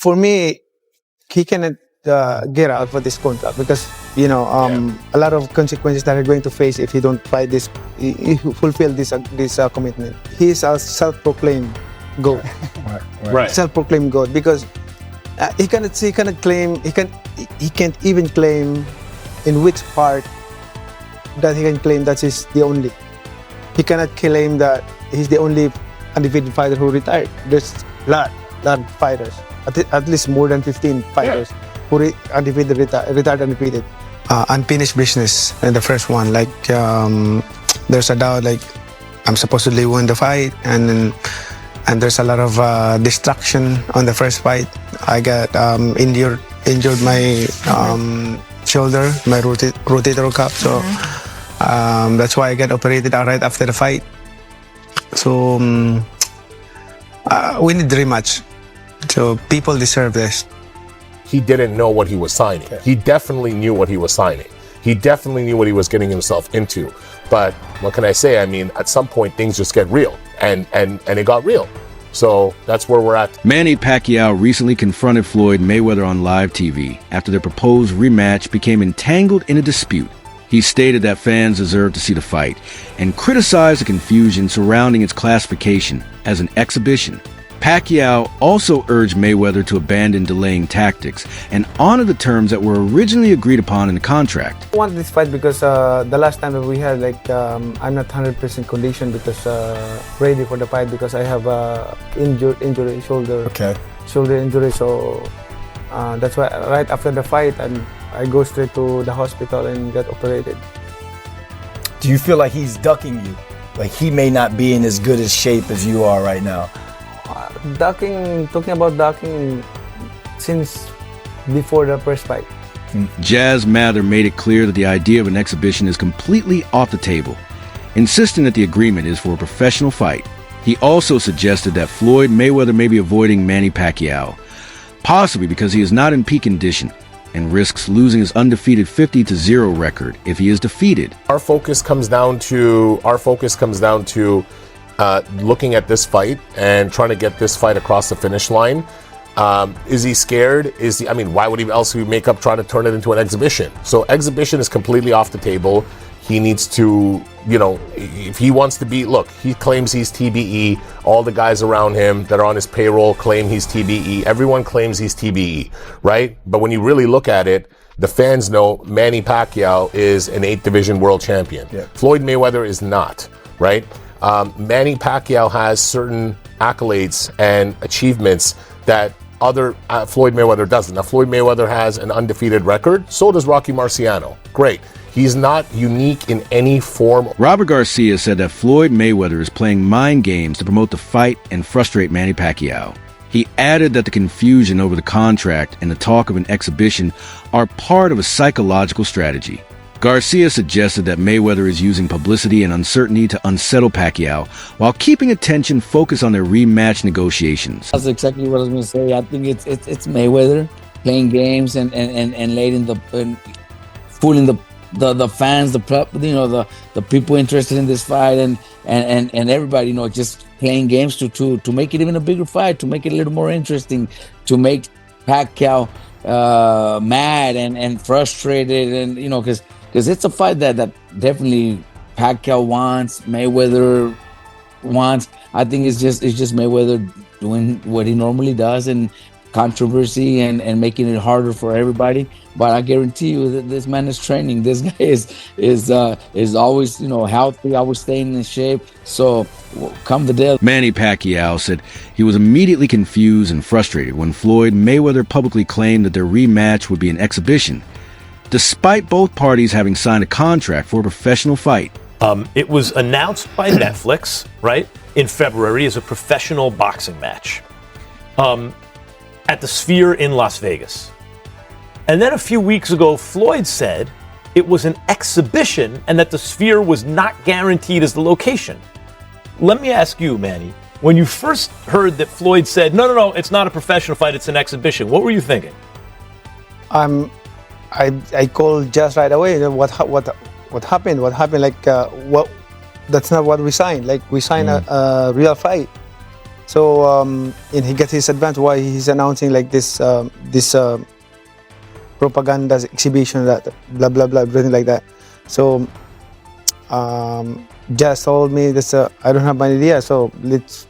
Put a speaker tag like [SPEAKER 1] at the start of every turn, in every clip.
[SPEAKER 1] For me, he cannot get out for this contract because a lot of consequences that are going to face if he don't fight this, he fulfill this commitment. He is a self-proclaimed GOAT.
[SPEAKER 2] Right.
[SPEAKER 1] Self-proclaimed GOAT because he can't even claim in which part that he can claim that he's the only. He cannot claim that he's the only undefeated fighter who retired. There's a lot of fighters, at least more than 15 fighters who undefeated, retired undefeated. Unfinished business in the first one. Like there's a doubt. Like I'm supposedly won the fight, and there's a lot of distraction on the first fight. I got injured my shoulder, my rotator cuff. So that's why I got operated right after the fight. So we need rematch. So people deserve this.
[SPEAKER 2] He didn't know what he was signing. He definitely knew what he was signing. He definitely knew what he was getting himself into. But what can I say? I mean, at some point things just get real, and it got real. So that's where we're at.
[SPEAKER 3] Manny Pacquiao recently confronted Floyd Mayweather on live TV after their proposed rematch became entangled in a dispute. He stated that fans deserve to see the fight and criticized the confusion surrounding its classification as an exhibition. Pacquiao also urged Mayweather to abandon delaying tactics and honor the terms that were originally agreed upon in the contract.
[SPEAKER 1] I wanted this fight because the last time that we had, I'm not 100% conditioned because ready for the fight because I have injury, shoulder injury. So that's why right after the fight, I go straight to the hospital and get operated.
[SPEAKER 4] Do you feel like he's ducking you? Like he may not be in as good a shape as you are right now?
[SPEAKER 1] Talking about ducking since before the first fight.
[SPEAKER 3] Jazz Mather made it clear that the idea of an exhibition is completely off the table, insisting that the agreement is for a professional fight. He also suggested that Floyd Mayweather may be avoiding Manny Pacquiao, possibly because he is not in peak condition and risks losing his undefeated 50-0 record if he is defeated.
[SPEAKER 2] Our focus comes down to looking at this fight and trying to get this fight across the finish line. Is he scared? Why would he else make up trying to turn it into an exhibition? So exhibition is completely off the table. He needs to, if he wants to be, look, he claims he's TBE. All the guys around him that are on his payroll claim he's TBE. Everyone claims he's TBE, right? But when you really look at it, the fans know Manny Pacquiao is an 8th division world champion. Yeah. Floyd Mayweather is not, right? Manny Pacquiao has certain accolades and achievements that other Floyd Mayweather doesn't. Now, Floyd Mayweather has an undefeated record. So does Rocky Marciano. Great. He's not unique in any form.
[SPEAKER 3] Robert Garcia said that Floyd Mayweather is playing mind games to promote the fight and frustrate Manny Pacquiao. He added that the confusion over the contract and the talk of an exhibition are part of a psychological strategy. Garcia suggested that Mayweather is using publicity and uncertainty to unsettle Pacquiao while keeping attention focused on their rematch negotiations.
[SPEAKER 5] That's exactly what I was going to say. I think it's Mayweather playing games and fooling the fans, the people interested in this fight and everybody, just playing games to make it even a bigger fight, to make it a little more interesting, to make Pacquiao mad and frustrated, and because it's a fight that definitely Pacquiao wants, Mayweather wants. I think it's just Mayweather doing what he normally does and controversy and making it harder for everybody. But I guarantee you that this man is training. This guy is always healthy, always staying in shape. So come the day.
[SPEAKER 3] Manny Pacquiao said he was immediately confused and frustrated when Floyd Mayweather publicly claimed that their rematch would be an exhibition, despite both parties having signed a contract for a professional fight.
[SPEAKER 6] It was announced by Netflix, right, in February as a professional boxing match at the Sphere in Las Vegas. And then a few weeks ago, Floyd said it was an exhibition and that the Sphere was not guaranteed as the location. Let me ask you, Manny, when you first heard that Floyd said, no, it's not a professional fight, it's an exhibition, what were you thinking?
[SPEAKER 1] I called Jazz right away. What happened? What happened? That's not what we signed. Like we signed a real fight. So and he gets his advance. Why he's announcing like this propaganda exhibition, that blah blah blah, everything like that. So Jazz told me this. I don't have an idea. So let's.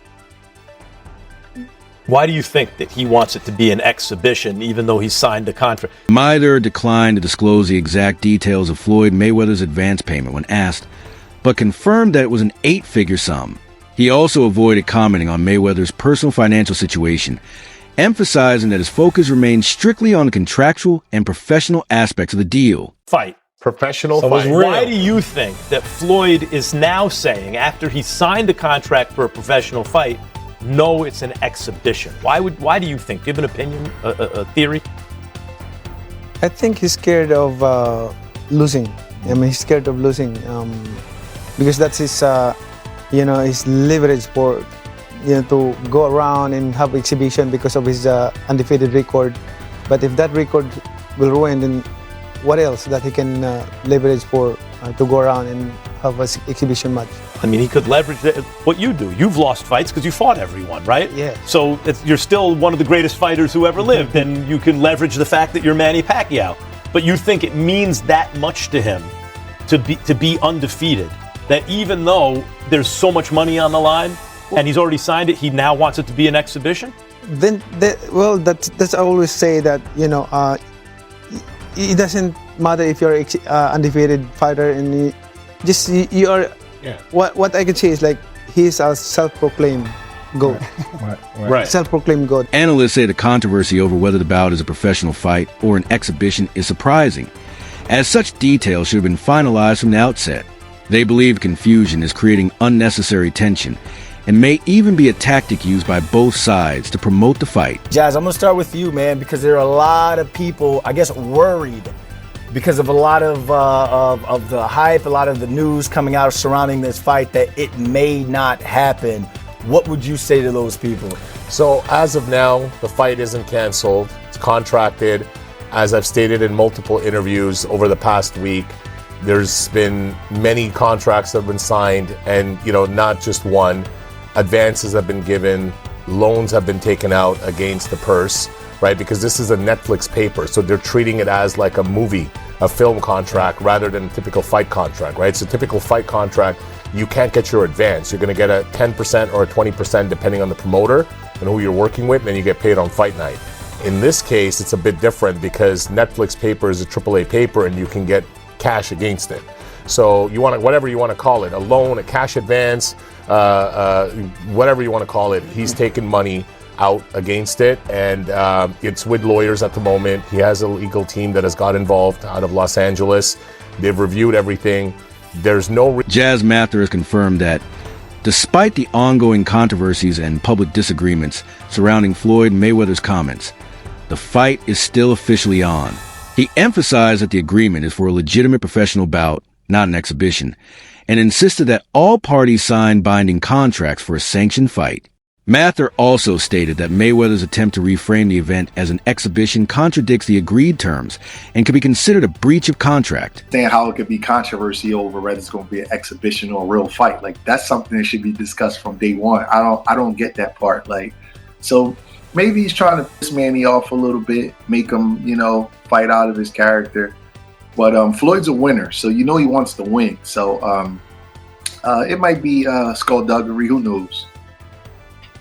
[SPEAKER 6] Why do you think that he wants it to be an exhibition, even though he signed the contract?
[SPEAKER 3] Mayweather declined to disclose the exact details of Floyd Mayweather's advance payment when asked, but confirmed that it was an 8-figure sum. He also avoided commenting on Mayweather's personal financial situation, emphasizing that his focus remained strictly on the contractual and professional aspects of the deal.
[SPEAKER 6] Fight.
[SPEAKER 2] Professional
[SPEAKER 4] So it's
[SPEAKER 2] fight.
[SPEAKER 4] real.
[SPEAKER 6] Why do you think that Floyd is now saying, after he signed a contract for a professional fight, no, it's an exhibition? Why do you think? Do you have an opinion, a theory?
[SPEAKER 1] I think he's scared of losing. I mean, he's scared of losing because that's his, his leverage for, to go around and have exhibition because of his undefeated record. But if that record will ruin, then what else that he can leverage for to go around and have an exhibition match?
[SPEAKER 6] I mean, he could leverage what you do. You've lost fights because you fought everyone, right?
[SPEAKER 1] Yeah.
[SPEAKER 6] So you're still one of the greatest fighters who ever lived, and you can leverage the fact that you're Manny Pacquiao. But you think it means that much to him to be undefeated, that even though there's so much money on the line and he's already signed it, he now wants it to be an exhibition?
[SPEAKER 1] Then, that's I always say that it doesn't matter if you're undefeated fighter and you are.
[SPEAKER 2] Yeah.
[SPEAKER 1] What I can say is like he's a self-proclaimed GOAT.
[SPEAKER 6] Right.
[SPEAKER 1] Self-proclaimed GOAT.
[SPEAKER 3] Analysts say the controversy over whether the bout is a professional fight or an exhibition is surprising, as such details should have been finalized from the outset. They believe confusion is creating unnecessary tension and may even be a tactic used by both sides to promote the fight.
[SPEAKER 4] Jazz, I'm going to start with you, man, because there are a lot of people, I guess, worried because of a lot of the hype, a lot of the news coming out surrounding this fight that it may not happen. What would you say to those people?
[SPEAKER 2] So as of now, the fight isn't canceled. It's contracted. As I've stated in multiple interviews over the past week, there's been many contracts that have been signed, and not just one. Advances have been given, loans have been taken out against the purse, right? Because this is a Netflix paper, so they're treating it as like a movie, a film contract, rather than a typical fight contract, right? So typical fight contract, you can't get your advance. You're going to get a 10% or a 20% depending on the promoter and who you're working with, and then you get paid on fight night. In this case, it's a bit different because Netflix paper is a AAA paper and you can get cash against it. So you want to, whatever you want to call it, a loan, a cash advance, whatever you want to call it, he's taking money out against it, and it's with lawyers at the moment. He has a legal team that has got involved out of Los Angeles. They've reviewed everything. There's no
[SPEAKER 3] Jazz Mather has confirmed that despite the ongoing controversies and public disagreements surrounding Floyd Mayweather's comments, the fight is still officially on. He emphasized that the agreement is for a legitimate professional bout, not an exhibition, and insisted that all parties sign binding contracts for a sanctioned fight. Mather also stated that Mayweather's attempt to reframe the event as an exhibition contradicts the agreed terms and could be considered a breach of contract.
[SPEAKER 7] Saying how it could be controversy over whether it's going to be an exhibition or a real fight, like that's something that should be discussed from day one. I don't get that part. So maybe he's trying to piss Manny off a little bit, make him, fight out of his character. But Floyd's a winner, so he wants to win. So it might be skullduggery. Who knows?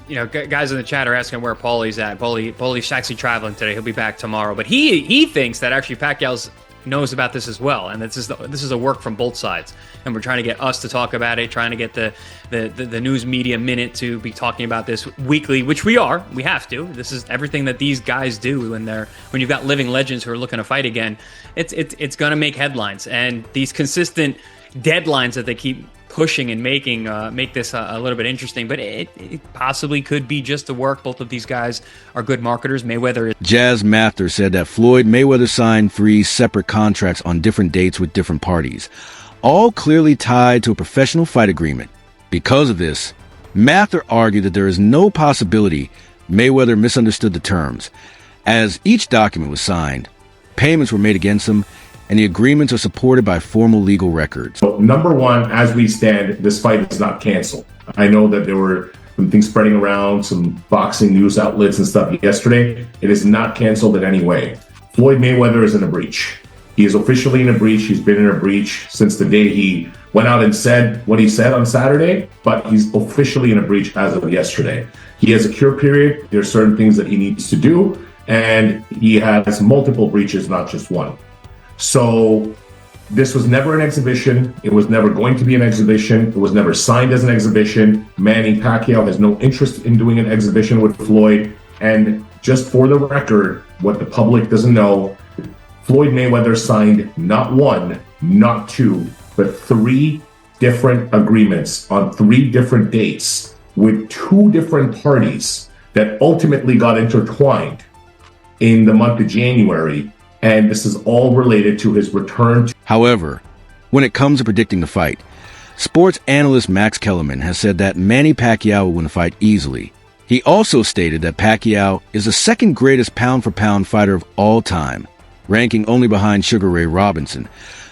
[SPEAKER 8] Guys in the chat are asking where Paulie's at. Paulie's actually traveling today. He'll be back tomorrow. But he thinks that actually Pacquiao knows about this as well, and this is a work from both sides. And we're trying to get us to talk about it, trying to get the news media minute to be talking about this weekly, which we are. We have to. This is everything that these guys do when you've got living legends who are looking to fight again. It's going to make headlines, and these consistent deadlines that they keep pushing and making make this a little bit interesting, but it possibly could be just the work. Both of these guys are good marketers. Mayweather is.
[SPEAKER 3] Jazz Mather said that Floyd Mayweather signed 3 separate contracts on different dates with different parties, all clearly tied to a professional fight agreement. Because of this, Mather argued that there is no possibility Mayweather misunderstood the terms, as each document was signed, payments were made against him, and the agreements are supported by formal legal records.
[SPEAKER 9] So, number one, as we stand, this fight is not canceled. I know that there were
[SPEAKER 2] things spreading around some boxing news outlets and stuff yesterday. It is not canceled in any way. Floyd Mayweather is in a breach. He is officially in a breach. He's been in a breach since the day he went out and said what he said on Saturday, but he's officially in a breach as of yesterday. He has a cure period. There are certain things that he needs to do, and he has multiple breaches, not just one. So this was never an exhibition. It was never going to be an exhibition. It was never signed as an exhibition. Manny Pacquiao has no interest in doing an exhibition with Floyd. And just for the record, what the public doesn't know, Floyd Mayweather signed not one, not two, but 3 different agreements on 3 different dates with 2 different parties that ultimately got intertwined in the month of January. And this is all related to his return.
[SPEAKER 3] However, when it comes to predicting the fight, sports analyst Max Kellerman has said that Manny Pacquiao will win the fight easily. He also stated that Pacquiao is the second greatest pound-for-pound fighter of all time, ranking only behind Sugar Ray Robinson,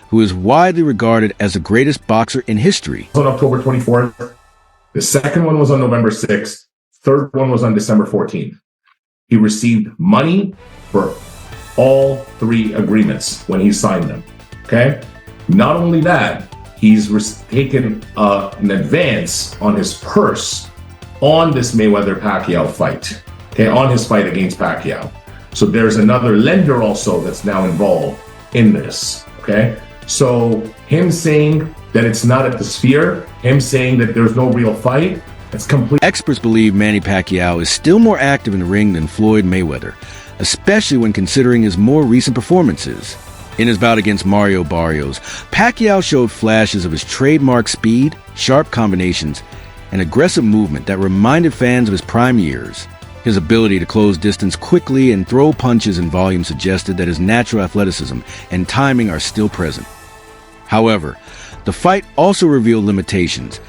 [SPEAKER 3] who is widely regarded as the greatest boxer in history.
[SPEAKER 2] On October 24th, the second one was on November 6th, third one was on December 14th. He received money for all 3 agreements when he signed them, okay? Not only that, he's taken an advance on his purse on this Mayweather-Pacquiao fight, okay, on his fight against Pacquiao. So there's another lender also that's now involved in this, okay? So him saying that it's not at the Sphere, him saying that there's no real fight, it's complete.
[SPEAKER 3] Experts believe Manny Pacquiao is still more active in the ring than Floyd Mayweather, especially when considering his more recent performances. In his bout against Mario Barrios, Pacquiao showed flashes of his trademark speed, sharp combinations, and aggressive movement that reminded fans of his prime years. His ability to close distance quickly and throw punches in volume suggested that his natural athleticism and timing are still present. However, the fight also revealed limitations,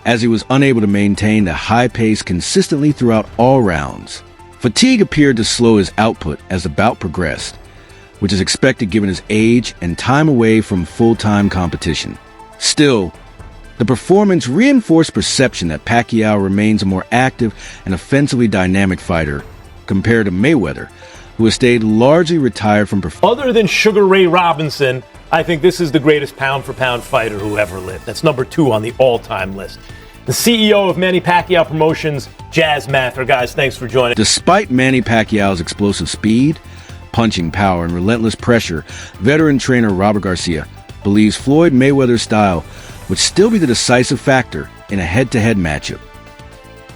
[SPEAKER 3] as he was unable to maintain the high pace consistently throughout all rounds. Fatigue appeared to slow his output as the bout progressed, which is expected given his age and time away from full-time competition. Still, the performance reinforced perception that Pacquiao remains a more active and offensively dynamic fighter compared to Mayweather, who has stayed largely retired from performance.
[SPEAKER 6] Other than Sugar Ray Robinson, I think this is the greatest pound-for-pound fighter who ever lived. That's number 2 on the all-time list. The CEO of Manny Pacquiao Promotions, Jazz Mather. Guys, thanks for joining.
[SPEAKER 3] Despite Manny Pacquiao's explosive speed, punching power, and relentless pressure, veteran trainer Robert Garcia believes Floyd Mayweather's style would still be the decisive factor in a head-to-head matchup.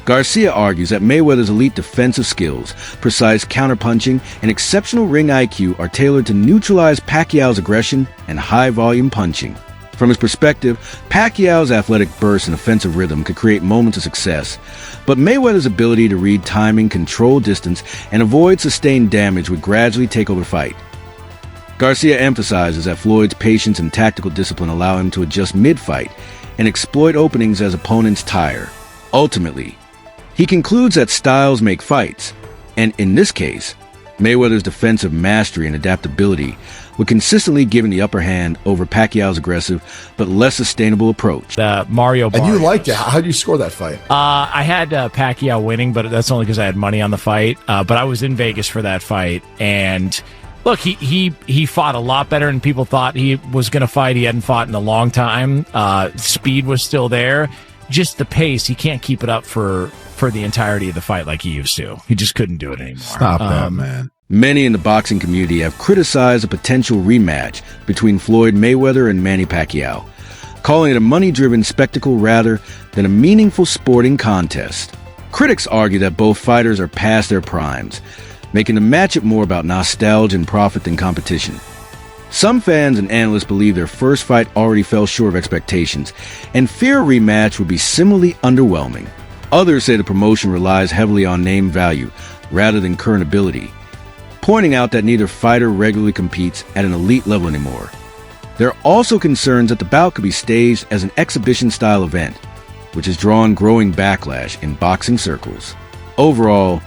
[SPEAKER 3] Garcia argues that Mayweather's elite defensive skills, precise counterpunching, and exceptional ring IQ are tailored to neutralize Pacquiao's aggression and high-volume punching. From his perspective, Pacquiao's athletic burst and offensive rhythm could create moments of success, but Mayweather's ability to read timing, control distance, and avoid sustained damage would gradually take over the fight. Garcia emphasizes that Floyd's patience and tactical discipline allow him to adjust mid-fight and exploit openings as opponents tire. Ultimately, he concludes that styles make fights, and in this case, Mayweather's defensive mastery and adaptability would consistently give him the upper hand over Pacquiao's aggressive but less sustainable approach.
[SPEAKER 9] Mario Barrios.
[SPEAKER 10] And you liked it. How did you score that fight?
[SPEAKER 9] I had Pacquiao winning, but that's only because I had money on the fight. But I was in Vegas for that fight, and look, he fought a lot better than people thought he was going to fight. He hadn't fought in a long time. Speed was still there. Just the pace, he can't keep it up for the entirety of the fight like he used to. He just couldn't do it anymore.
[SPEAKER 10] Stop that, man.
[SPEAKER 3] Many in the boxing community have criticized a potential rematch between Floyd Mayweather and Manny Pacquiao, calling it a money-driven spectacle rather than a meaningful sporting contest. Critics argue that both fighters are past their primes, making the matchup more about nostalgia and profit than competition. Some fans and analysts believe their first fight already fell short of expectations, and fear a rematch would be similarly underwhelming. Others say the promotion relies heavily on name value rather than current ability, pointing out that neither fighter regularly competes at an elite level anymore. There are also concerns that the bout could be staged as an exhibition-style event, which has drawn growing backlash in boxing circles. Overall,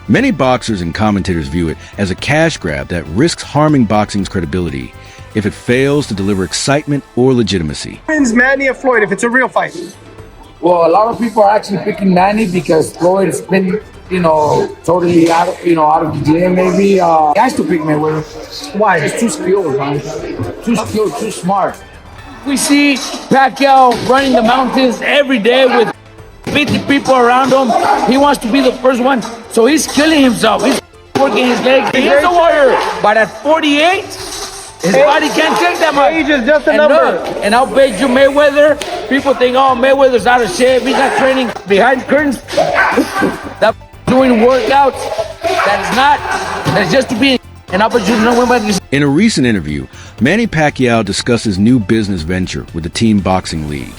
[SPEAKER 3] many boxers and commentators view it as a cash grab that risks harming boxing's credibility if it fails to deliver excitement or legitimacy.
[SPEAKER 11] Wins Manny or Floyd if it's a real fight?
[SPEAKER 5] Well, a lot of people are actually picking Manny because Floyd's been, totally out of the gym. Maybe he has to pick Mayweather. Why? He's too skilled, man. Too skilled, too smart. We see Pacquiao running the mountains every day with 50 people around him. He wants to be the first one, so he's killing himself. He's working his legs. He is a warrior, but at 48, his body can't take that much.
[SPEAKER 1] Age is just a number.
[SPEAKER 5] And I'll bet you Mayweather, people think, oh, Mayweather's out of shape. He's not training behind curtains. That doing workouts, that's just to be. And I'll bet you Mayweather.
[SPEAKER 3] In a recent interview, Manny Pacquiao discussed his new business venture with the Team Boxing League,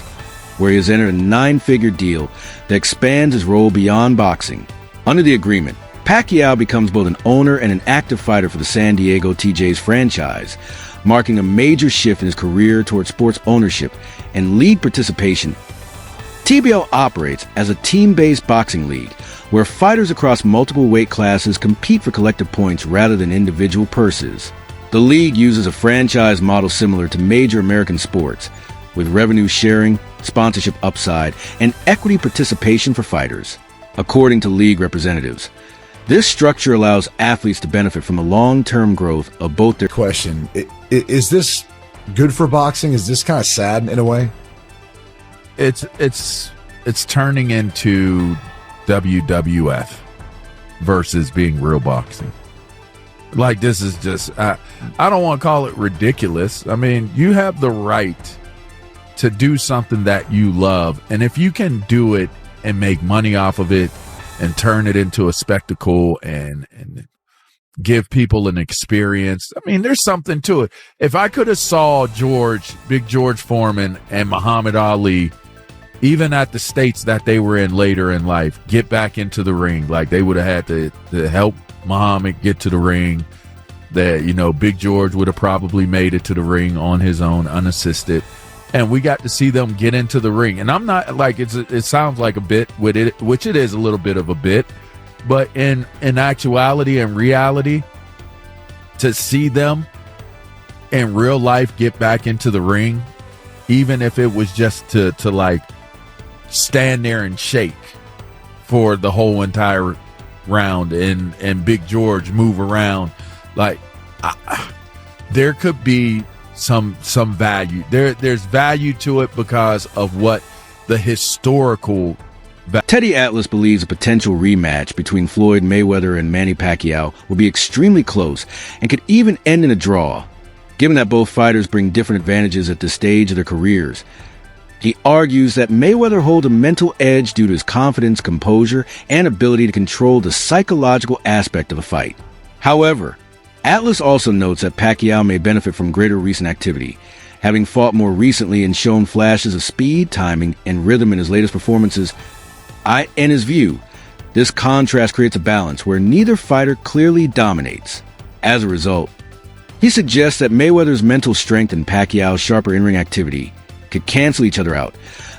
[SPEAKER 3] where he has entered a 9-figure deal that expands his role beyond boxing. Under the agreement, Pacquiao becomes both an owner and an active fighter for the San Diego TJ's franchise, marking a major shift in his career towards sports ownership and league participation. TBL operates as a team-based boxing league where fighters across multiple weight classes compete for collective points rather than individual purses. The league uses a franchise model similar to major American sports, with revenue sharing, sponsorship upside, and equity participation for fighters. According to league representatives, this structure allows athletes to benefit from the long-term growth of both their...
[SPEAKER 10] Question: Is this good for boxing? Is this kind of sad in a way?
[SPEAKER 11] It's turning into WWF versus being real boxing. Like, this is just I don't want to call it ridiculous. I mean, you have the right to do something that you love, and if you can do it and make money off of it and turn it into a spectacle and give people an experience, I mean, there's something to it. If I could have saw Big George Foreman and Muhammad Ali, even at the states that they were in later in life, get back into the ring, like they would have had to help Muhammad get to the ring, that, Big George would have probably made it to the ring on his own, unassisted. And we got to see them get into the ring. And I'm not like, it sounds like a bit with it, which it is a little bit of a bit, but in actuality and reality, to see them in real life get back into the ring, even if it was just to like stand there and shake for the whole entire round and Big George move around, like there could be some value. There's value to it because of what the historical.
[SPEAKER 3] Teddy Atlas believes a potential rematch between Floyd Mayweather and Manny Pacquiao will be extremely close and could even end in a draw, given that both fighters bring different advantages at this stage of their careers. He argues that Mayweather holds a mental edge due to his confidence, composure, and ability to control the psychological aspect of the fight. However, Atlas also notes that Pacquiao may benefit from greater recent activity, having fought more recently and shown flashes of speed, timing, and rhythm in his latest performances. In his view, this contrast creates a balance where neither fighter clearly dominates. As a result, he suggests that Mayweather's mental strength and Pacquiao's sharper in-ring activity could cancel each other out,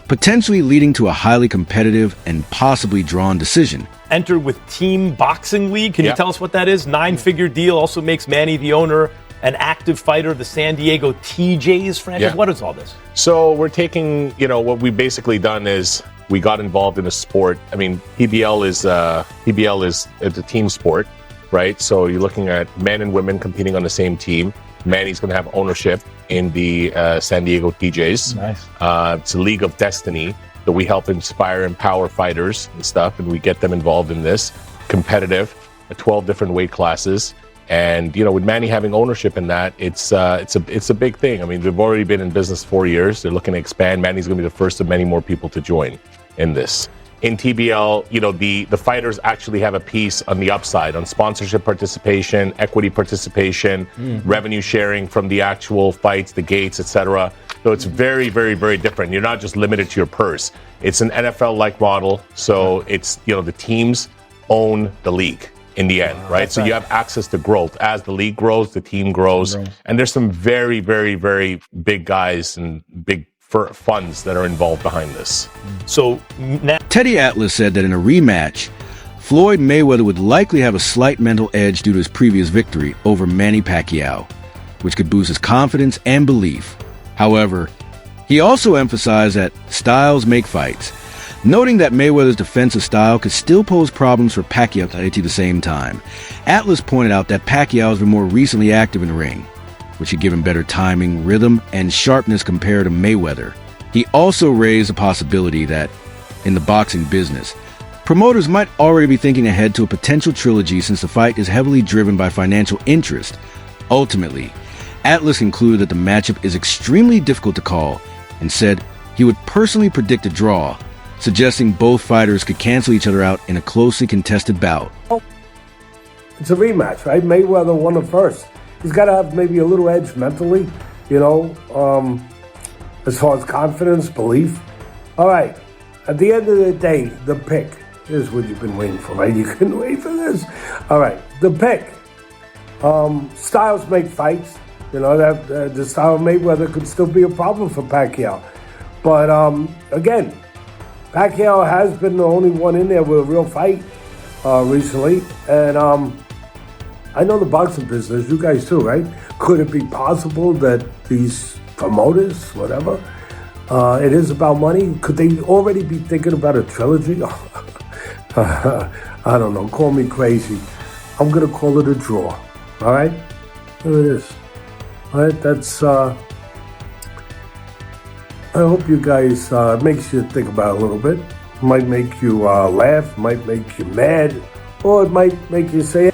[SPEAKER 3] potentially leading to a highly competitive and possibly drawn decision.
[SPEAKER 6] Enter with Team Boxing League. Can you tell us what that is? 9-figure deal, also makes Manny the owner, an active fighter of the San Diego TJ's franchise. What is all this?
[SPEAKER 2] So we're taking, what we've basically done is we got involved in a sport. I mean, PBL is a team sport, right? So you're looking at men and women competing on the same team. Manny's going to have ownership in the San Diego TJ's.
[SPEAKER 6] Nice.
[SPEAKER 2] It's a league of destiny that we help inspire, empower fighters and stuff, and we get them involved in this competitive, 12 different weight classes. And with Manny having ownership in that, it's a big thing. I mean, they've already been in business 4 years. They're looking to expand. Manny's going to be the first of many more people to join in this. In TBL, the fighters actually have a piece on the upside on sponsorship participation, equity participation, revenue sharing from the actual fights, the gates, etc. So it's very, very, very different. You're not just limited to your purse. It's an NFL-like model. So it's, the teams own the league in the end, right? So you have access to growth. As the league grows, the team grows. And there's some very, very, very big guys and big funds that are involved behind this.
[SPEAKER 6] So now
[SPEAKER 3] Teddy Atlas said that in a rematch, Floyd Mayweather would likely have a slight mental edge due to his previous victory over Manny Pacquiao, which could boost his confidence and belief. However, he also emphasized that styles make fights, Noting that Mayweather's defensive style could still pose problems for Pacquiao at the same time, Atlas pointed out that Pacquiao has been more recently active in the ring, which should give him better timing, rhythm, and sharpness compared to Mayweather. He also raised the possibility that, in the boxing business, promoters might already be thinking ahead to a potential trilogy since the fight is heavily driven by financial interest. Ultimately, Atlas concluded that the matchup is extremely difficult to call and said he would personally predict a draw, suggesting both fighters could cancel each other out in a closely contested bout.
[SPEAKER 12] It's a rematch, right? Mayweather won it first. He's got to have maybe a little edge mentally, as far as confidence, belief. All right, at the end of the day, the pick is what you've been waiting for, right? You couldn't wait for this. All right, the pick. Styles make fights. That the style of Mayweather could still be a problem for Pacquiao. But again, Pacquiao has been the only one in there with a real fight recently. And I know the boxing business, you guys too, right? Could it be possible that these promoters, whatever, it is about money? Could they already be thinking about a trilogy? I don't know, call me crazy. I'm going to call it a draw, all right? There it is. All right, that's... I hope you guys, makes you think about it a little bit. Might make you laugh, might make you mad, or it might make you say,